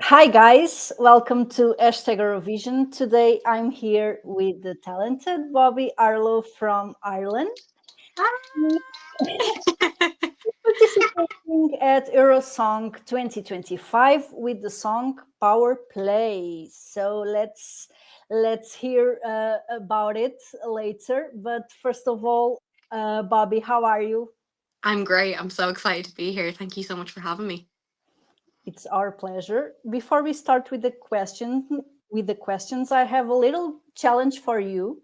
Hi guys, welcome to Eurovision. Today I'm here with the talented Bobbi Arlo from Ireland. She's participating at Eurosong 2025 with the song Powerplay. So let's hear about it later. But first of all, Bobby, how are you? I'm great. I'm so excited to be here. Thank you so much for having me. It's our pleasure. Before we start with the questions, I have a little challenge for you.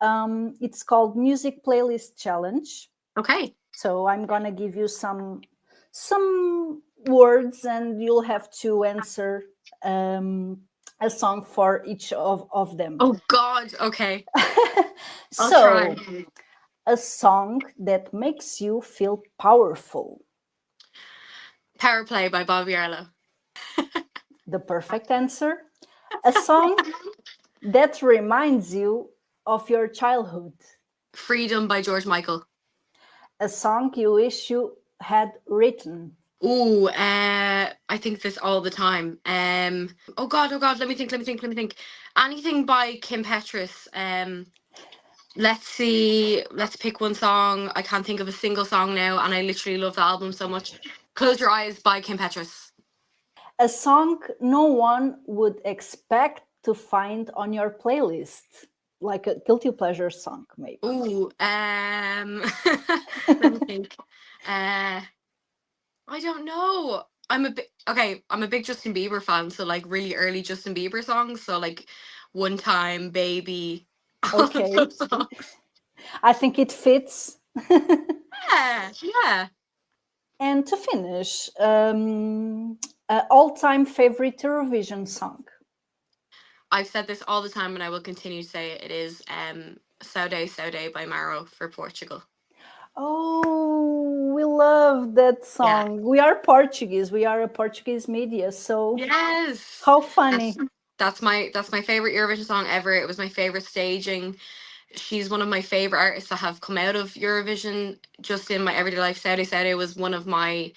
It's called Music Playlist Challenge. Okay. So I'm gonna give you some words, and you'll have to answer a song for each of them. Oh God. Okay. I'll So, try. a song that makes you feel powerful. Powerplay by Bobbi Arlo. The perfect answer. A song that reminds you of your childhood. Freedom by George Michael. A song you wish you had written. Ooh, I think this all the time. Oh God, let me think. Anything by Kim Petras. Let's see, let's pick one song. I can't think of a single song now, and I literally love the album so much. Close Your Eyes by Kim Petras. A song no one would expect to find on your playlist, like a guilty pleasure song, maybe. Ooh, let me think. Uh, I don't know. I'm a big Justin Bieber fan, so like really early Justin Bieber songs. So like One Time, Baby, all of Okay, those songs. I think it fits. Yeah, yeah. And to finish, all-time favorite Eurovision song. I've said this all the time and I will continue to say it. It is Saudade Saudade by Maro for Portugal. Oh, we love that Yeah. song. We are Portuguese. We are a Portuguese media, so Yes. how That's funny. that's my favorite Eurovision song ever. It was my favorite staging. She's one of my favorite artists that have come out of Eurovision just in my everyday life. Saudi Saudi was one of my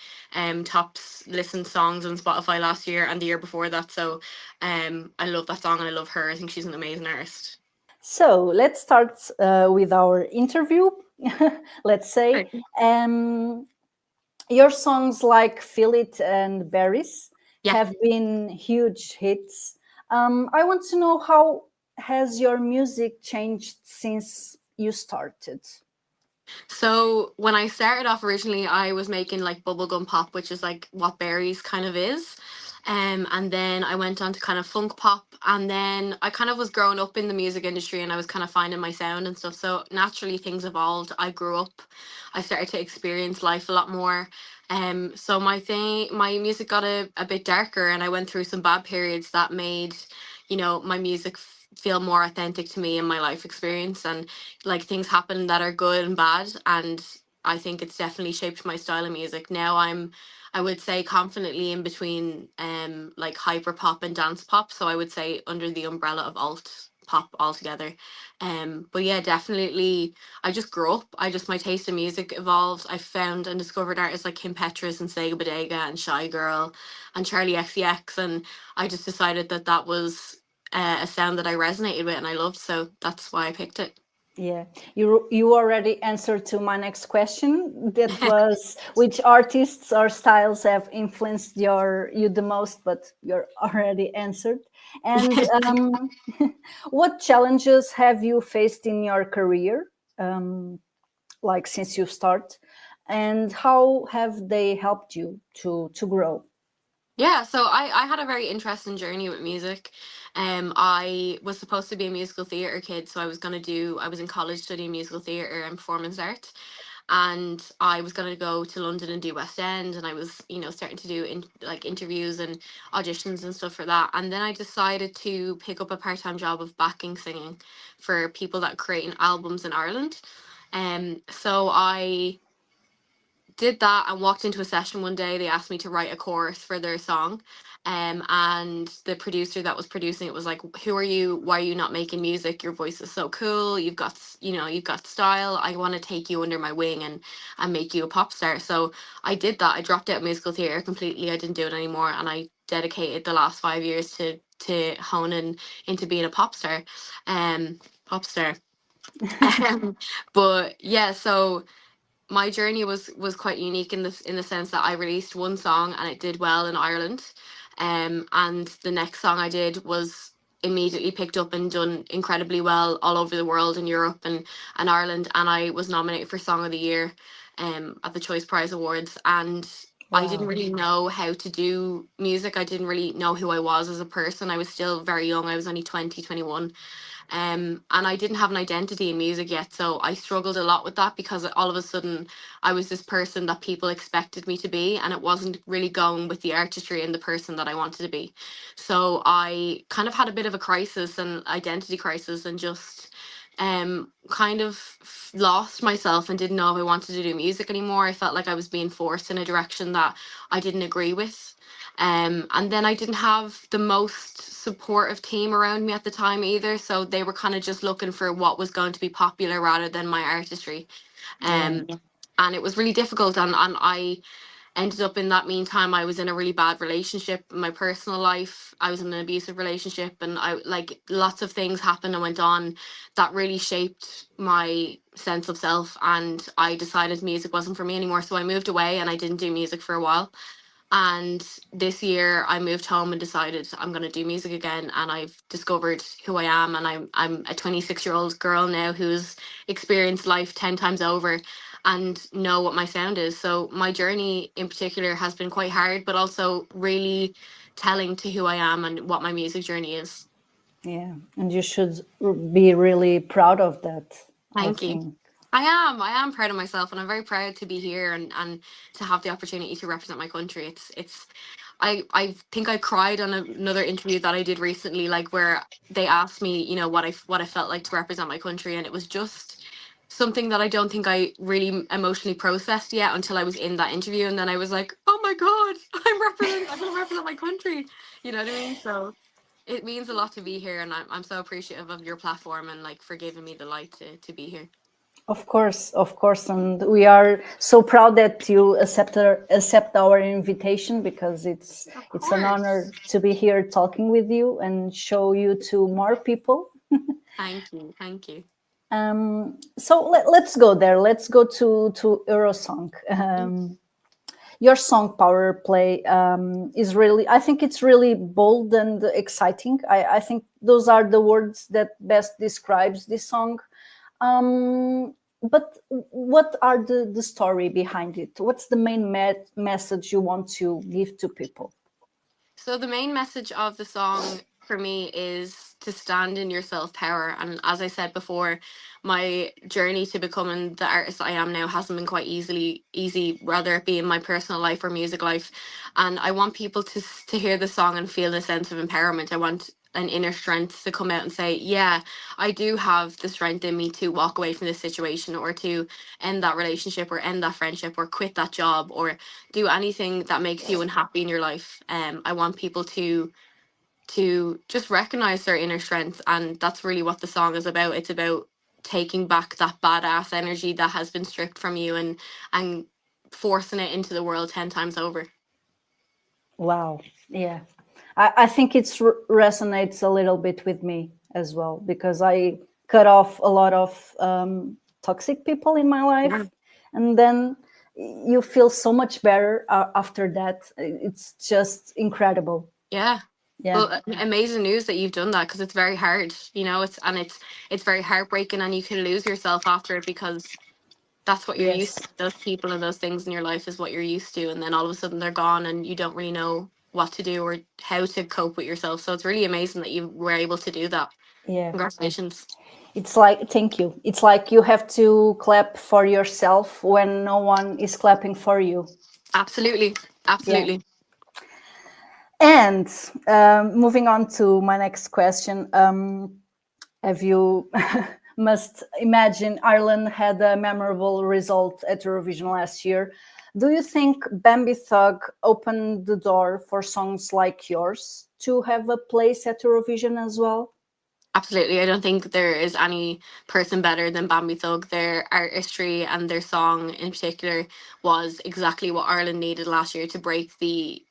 listened songs on Spotify last year and the year before that. So I love that song and I love her. I think she's an amazing artist. So let's start with our interview. Let's say Okay. um, your songs like Feel It and Berries Yeah. have been huge hits. I want to know, how has your music changed since you started? So when I started off originally, I was making like bubblegum pop, which is like what Berries kind of is. And then I went on to kind of funk pop, and then I kind of was growing up in the music industry and I was kind of finding my sound and stuff. So naturally things evolved. I grew up, I started to experience life a lot more. So my music got a bit darker, and I went through some bad periods that made, my music feel more authentic to me and my life experience. And like things happen that are good and bad, and I think it's definitely shaped my style of music. Now I would say confidently in between like hyper pop and dance pop, so I would say under the umbrella of alt pop altogether. But yeah, definitely I just grew up. My taste in music evolved. I found and discovered artists like Kim Petras and Sega Bodega and Shy Girl and Charlie XCX, and I just decided that that was a sound that I resonated with and I loved, so that's why I picked it. Yeah, you already answered to my next question. That was, which artists or styles have influenced you the most, but you're already answered. And what challenges have you faced in your career, um, like since you start, and how have they helped you to grow? Yeah, so I had a very interesting journey with music. I was supposed to be a musical theatre kid, so I was in college studying musical theatre and performance art, and I was gonna go to London and do West End, and I was, starting to do like interviews and auditions and stuff for that. And then I decided to pick up a part-time job of backing singing for people that create albums in Ireland. So I did that and walked into a session one day. They asked me to write a chorus for their song. And the producer that was producing it was like, "Who are you? Why are you not making music? Your voice is so cool. You've got style. I want to take you under my wing and make you a pop star." So I did that. I dropped out of musical theatre completely. I didn't do it anymore, and I dedicated the last 5 years to honing into being a pop star. Pop star. But yeah, so my journey was quite unique in the sense that I released one song and it did well in Ireland, and the next song I did was immediately picked up and done incredibly well all over the world in Europe and Ireland, and I was nominated for Song of the Year, at the Choice Prize Awards. And I didn't Wow. really know how to do music. I didn't really know who I was as a person. I was still very young. I was only 20, 21. And I didn't have an identity in music yet, so I struggled a lot with that because all of a sudden I was this person that people expected me to be, and it wasn't really going with the artistry and the person that I wanted to be. So I kind of had a bit of a crisis, an identity crisis, and just kind of lost myself and didn't know if I wanted to do music anymore. I felt like I was being forced in a direction that I didn't agree with. And then I didn't have the most supportive team around me at the time either. So they were kind of just looking for what was going to be popular rather than my artistry. Yeah. And it was really difficult. And I ended up, in that meantime, I was in a really bad relationship in my personal life. I was in an abusive relationship, and I, like, lots of things happened and went on that really shaped my sense of self. And I decided music wasn't for me anymore. So I moved away and I didn't do music for a while. And this year I moved home and decided I'm going to do music again, and I've discovered who I am, and I'm a 26-year-old girl now who's experienced life 10 times over and know what my sound is. So my journey in particular has been quite hard, but also really telling to who I am and what my music journey is. Yeah. And you should be really proud of that, I Thank you. think. I am proud of myself, and I'm very proud to be here and to have the opportunity to represent my country. It's I think I cried on another interview that I did recently, like, where they asked me, what I felt like to represent my country, and it was just something that I don't think I really emotionally processed yet until I was in that interview, and then I was like, oh my god, I'm gonna represent my country. You know what I mean? So it means a lot to be here, and I'm so appreciative of your platform and, like, for giving me the light to be here. Of course, and we are so proud that you accept our invitation, because Of it's an honor course. to be here talking with you and show you to more people. Thank you. Thank you. So let's go there. Let's go to Eurosong. Your song Powerplay is really, I think it's really bold and exciting. I think those are the words that best describes this song. But what are the story behind it? What's the main message you want to give to people? So the main message of the song for me is to stand in your self power. And as I said before, my journey to becoming the artist I am now hasn't been quite easy, whether it be in my personal life or music life. And I want people to hear the song and feel a sense of empowerment. I want an inner strength to come out and say, yeah, I do have the strength in me to walk away from this situation, or to end that relationship, or end that friendship, or quit that job, or do anything that makes you unhappy in your life. I want people to just recognize their inner strength, and that's really what the song is about. It's about taking back that badass energy that has been stripped from you, and forcing it into the world 10 times over. Wow. Yeah. I think it resonates a little bit with me as well, because I cut off a lot of toxic people in my Yeah. life. And then you feel so much better after that. It's just incredible. Yeah. Yeah. Well, amazing news that you've done that, because it's very hard, it's very heartbreaking, and you can lose yourself after it, because that's what you're used Yes. to. Those people and those things in your life is what you're used to, and then all of a sudden they're gone, and you don't really know what to do or how to cope with yourself. So it's really amazing that you were able to do that. Yeah. Congratulations. It's like, thank you. It's like you have to clap for yourself when no one is clapping for you. Absolutely. Yeah. Absolutely. And moving on to my next question, have you must imagine Ireland had a memorable result at Eurovision last year. Do you think Bambi Thug opened the door for songs like yours to have a place at Eurovision as well? Absolutely. I don't think there is any person better than Bambi Thug. Their artistry and their song in particular was exactly what Ireland needed last year to break the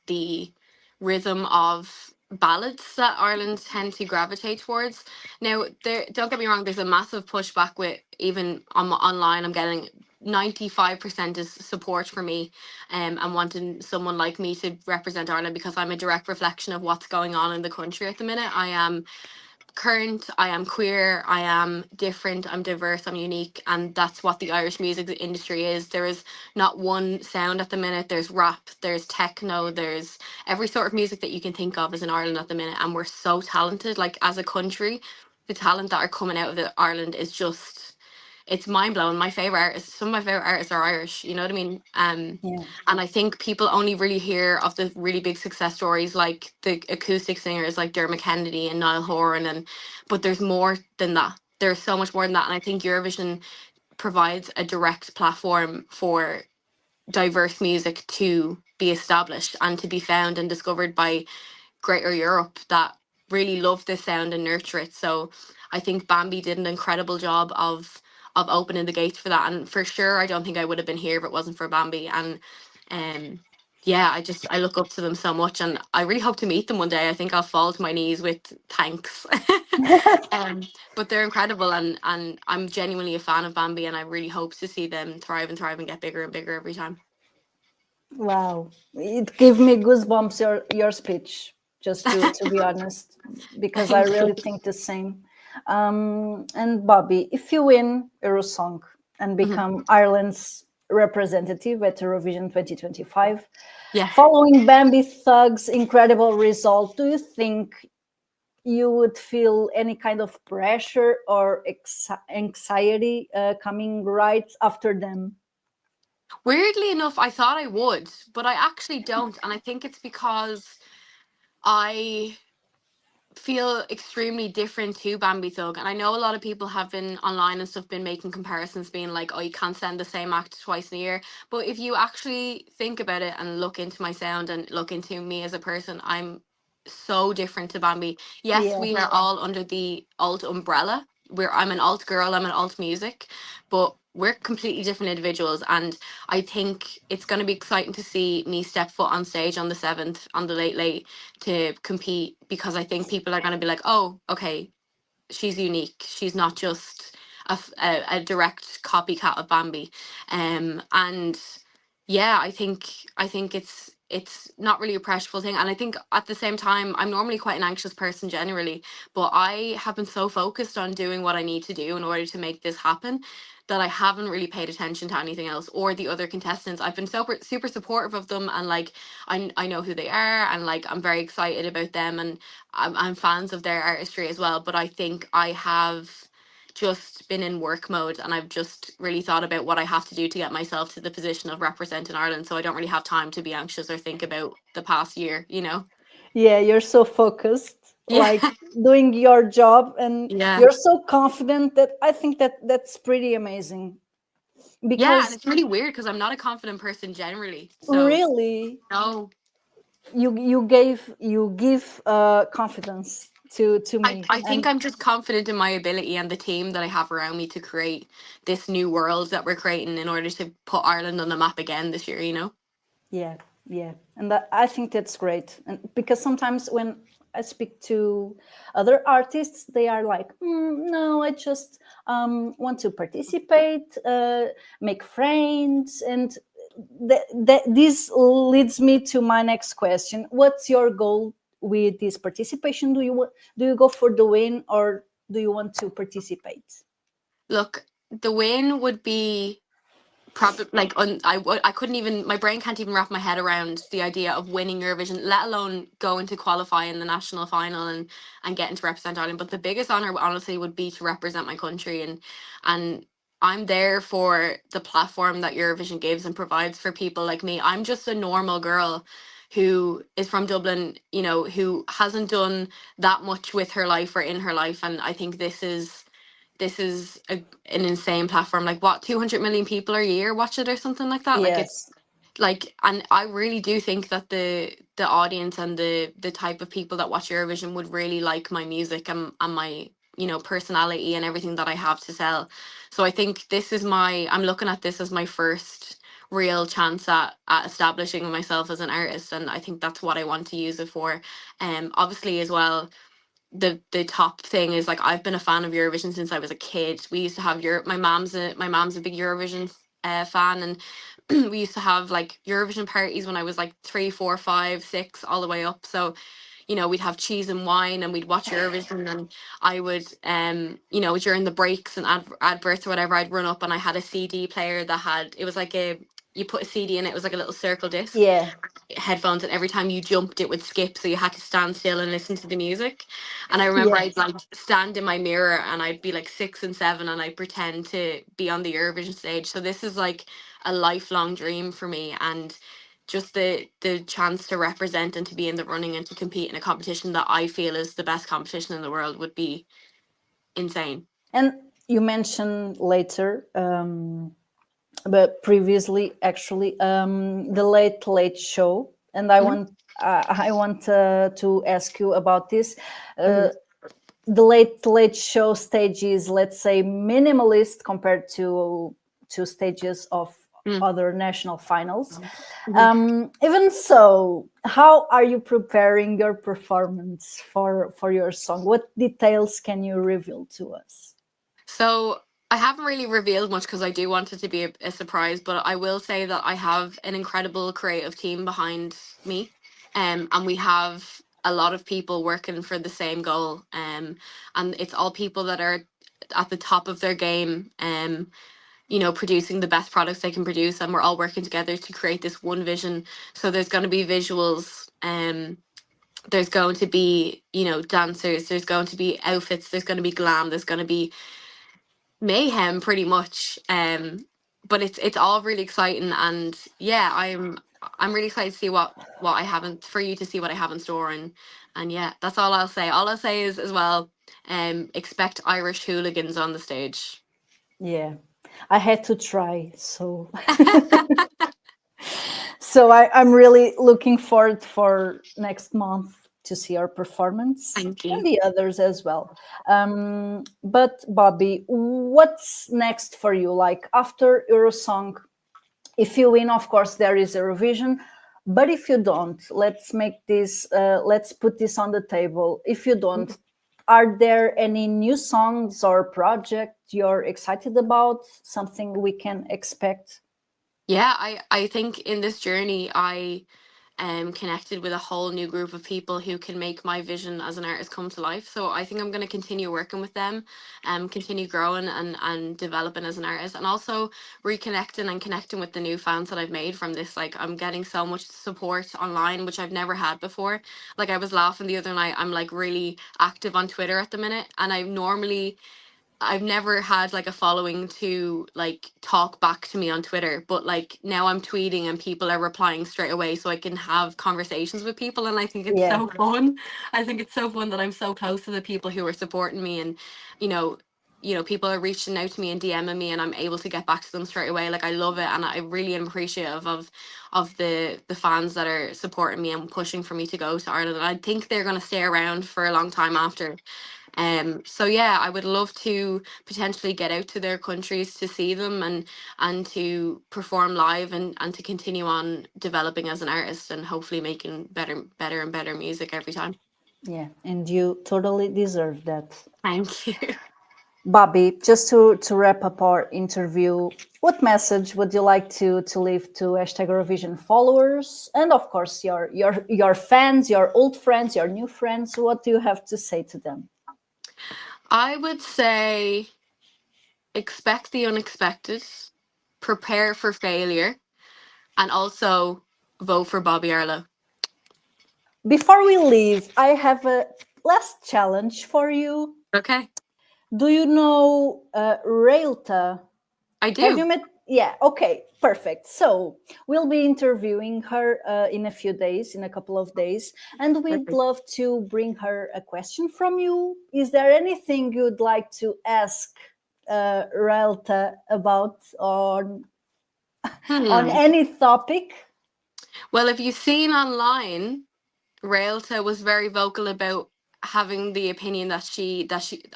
rhythm of ballads that Ireland tend to gravitate towards. Now, there, don't get me wrong, there's a massive pushback with, even online, I'm getting 95% is support for me, and wanting someone like me to represent Ireland, because I'm a direct reflection of what's going on in the country at the minute. I am current, I am queer, I am different, I'm diverse, I'm unique, and that's what the Irish music industry is. There is not one sound at the minute. There's rap, there's techno, there's every sort of music that you can think of is in Ireland at the minute, and we're so talented. Like, as a country, the talent that are coming out of Ireland is just, it's mind blowing. My favorite artists, some of my favorite artists are Irish. You know what I mean? Yeah. And I think people only really hear of the really big success stories, like the acoustic singers like Dermot Kennedy and Niall Horan, and but there's more than that. There's so much more than that, and I think Eurovision provides a direct platform for diverse music to be established and to be found and discovered by Greater Europe that really love this sound and nurture it. So I think Bambi did an incredible job of opening the gates for that. And for sure, I don't think I would have been here if it wasn't for Bambi. And um yeah, I look up to them so much, and I really hope to meet them one day. I think I'll fall to my knees with thanks. um, but they're incredible, and I'm genuinely a fan of Bambi, and I really hope to see them thrive and get bigger and bigger every time. Wow, it gave me goosebumps, your speech, just to be honest, because I Thank you. really think the same. And Bobby, if you win Eurosong and Mhm. become Ireland's representative at Eurovision 2025, Yeah. following Bambi Thug's incredible result, do you think you would feel any kind of pressure or anxiety coming right after them? Weirdly enough, I thought I would, but I actually don't. And I think it's because I feel extremely different to Bambi Thug. And I know a lot of people have been online and stuff, been making comparisons, being like, oh, you can't send the same act twice in a year. But if you actually think about it and look into my sound and look into me as a person, I'm so different to Bambi. Yes, Yeah, we are all under the alt umbrella. I'm an alt girl, I'm an alt music, but we're completely different individuals. And I think it's going to be exciting to see me step foot on stage on the 7th on the Late Late to compete, because I think people are going to be like, oh, okay, she's unique. She's not just a direct copycat of Bambi. And yeah, I think it's not really a pressureful thing. And I think at the same time, I'm normally quite an anxious person generally, but I have been so focused on doing what I need to do in order to make this happen that I haven't really paid attention to anything else or the other contestants. I've been super supportive of them, and like I know who they are, and like I'm very excited about them, and I'm fans of their artistry as well. But I think I have just been in work mode, and I've just really thought about what I have to do to get myself to the position of representing Ireland. So I don't really have time to be anxious or think about the past year, you know? yeah, you're so focused, Yeah. like doing your job, and Yeah. you're so confident that I think that that's pretty amazing. Yeah. And Because it's really weird because I'm not a confident person generally. So, really, no. you give confidence to me, I think and I'm just confident in my ability and the team that I have around me to create this new world that we're creating in order to put Ireland on the map again this year, you know? yeah, yeah, and I think that's great. And because sometimes when I speak to other artists, they are like, no, I just want to participate, make friends, and this leads me to my next question. What's your goal with this participation? Do you go for the win, or do you want to participate? Look, the win would be probably like I couldn't even, my brain can't even wrap my head around the idea of winning Eurovision, let alone going to qualify in the national final and getting to represent Ireland. But the biggest honor honestly would be to represent my country, and I'm there for the platform that Eurovision gives and provides for people like me. I'm just a normal girl who is from Dublin, you know, who hasn't done that much with her life or in her life, and I think an insane platform. Like, what, 200 million people a year watch it or something like that? Like, it's Yes. like, and I really do think that the audience and the type of people that watch Eurovision would really like my music and my, you know, personality and everything that I have to sell. So I think I'm looking at this as my first real chance at establishing myself as an artist, and I think that's what I want to use it for. Obviously as well, the top thing is like I've been a fan of Eurovision since I was a kid. We used to have my mom's a big Eurovision fan, and we used to have like Eurovision parties when I was like 3, 4, 5, 6, all the way up. So, we'd have cheese and wine and we'd watch Eurovision, and I would, during the breaks and adverts or whatever, I'd run up and I had a CD player that had, it was like you put a CD in it, it was like a little circle disc, Yeah. headphones, and every time you jumped it would skip, so you had to stand still and listen to the music. And I remember Yeah. I'd like stand in my mirror and I'd be like 6 and 7 and I'd pretend to be on the Eurovision stage. So this is like a lifelong dream for me, and just the chance to represent and to be in the running and to compete in a competition that I feel is the best competition in the world would be insane. And you mentioned later, but previously, actually, the Late Late Show, and I Mhm. want to ask you about this. Mhm. The Late Late Show stage is, let's say, minimalist compared to stages of Mm. other national finals. Mhm. Even so, how are you preparing your performance for your song? What details can you reveal to us? So I haven't really revealed much because I do want it to be a surprise, but I will say that I have an incredible creative team behind me, and we have a lot of people working for the same goal, and it's all people that are at the top of their game, producing the best products they can produce, and we're all working together to create this one vision. So there's going to be visuals, there's going to be dancers, there's going to be outfits, there's going to be glam, there's going to be mayhem pretty much, but it's all really exciting, and yeah, I'm really excited to see what I haven't for you to see what I have in store, and yeah, that's all I'll say is as well, expect Irish hooligans on the stage. Yeah, I had to try. So I'm really looking forward for next month to see our performance Thank and you. the others as well. But Bobby, what's next for you? Like after Eurosong, if you win, of course, there is Eurovision. But if you don't, let's make this. Let's put this on the table. If you don't, are there any new songs or project you're excited about? Something we can expect? Yeah, I think in this journey I connected with a whole new group of people who can make my vision as an artist come to life. So I think I'm going to continue working with them, continue growing and developing as an artist, and also reconnecting and connecting with the new fans that I've made from this. Like I'm getting so much support online, which I've never had before. Like I was laughing the other night. I'm like really active on Twitter at the minute, and I've never had like a following to like talk back to me on Twitter, but like now I'm tweeting and people are replying straight away so I can have conversations with people, and I think it's Yeah, so fun. I think it's so fun that I'm so close to the people who are supporting me, and you know people are reaching out to me and DMing me and I'm able to get back to them straight away. Like I love it, and I really am appreciative of the fans that are supporting me and pushing for me to go to Ireland. And I think they're going to stay around for a long time after. So yeah, I would love to potentially get out to their countries to see them and to perform live and to continue on developing as an artist and hopefully making better and better music every time. yeah, and you totally deserve that. Thank you. Bobby, just to wrap up our interview, what message would you like to leave to hashtag Eurovision followers and of course your fans, your old friends, your new friends? What do you have to say to them? I would say expect the unexpected, prepare for failure, and also vote for Bobbi Arlo. Before we leave, I have a last challenge for you. Okay, Do you know Reylta? I Have do. you met? Yeah, okay, perfect. So we'll be interviewing her in a few days, in a couple of days, and we'd Perfect. love to bring her a question from you. Is there anything you'd like to ask Reylta about on Hmm. any topic? Well, if you've seen online, Reylta was very vocal about having the opinion that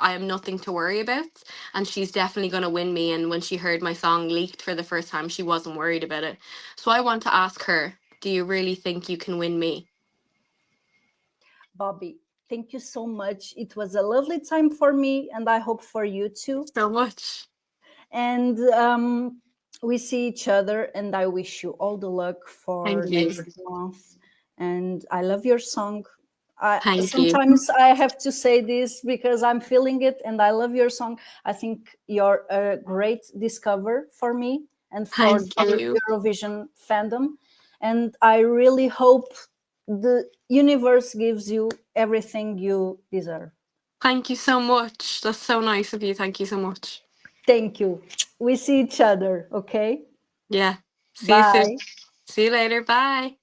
I am nothing to worry about, and she's definitely going to win me. And when she heard my song leaked for the first time, she wasn't worried about it. So I want to ask her, do you really think you can win me? Bobbi, thank you so much. It was a lovely time for me, and I hope for you too. So much. And we see each other, and I wish you all the luck for Thank you. next month. And I love your song. Thank you. Sometimes I have to say this because I'm feeling it, and I love your song. I think you're a great discover for me and for Thank the you. Eurovision fandom. And I really hope the universe gives you everything you deserve. Thank you so much. That's so nice of you. Thank you so much. Thank you. We see each other, okay? Yeah. See you Bye. soon. See you later. Bye.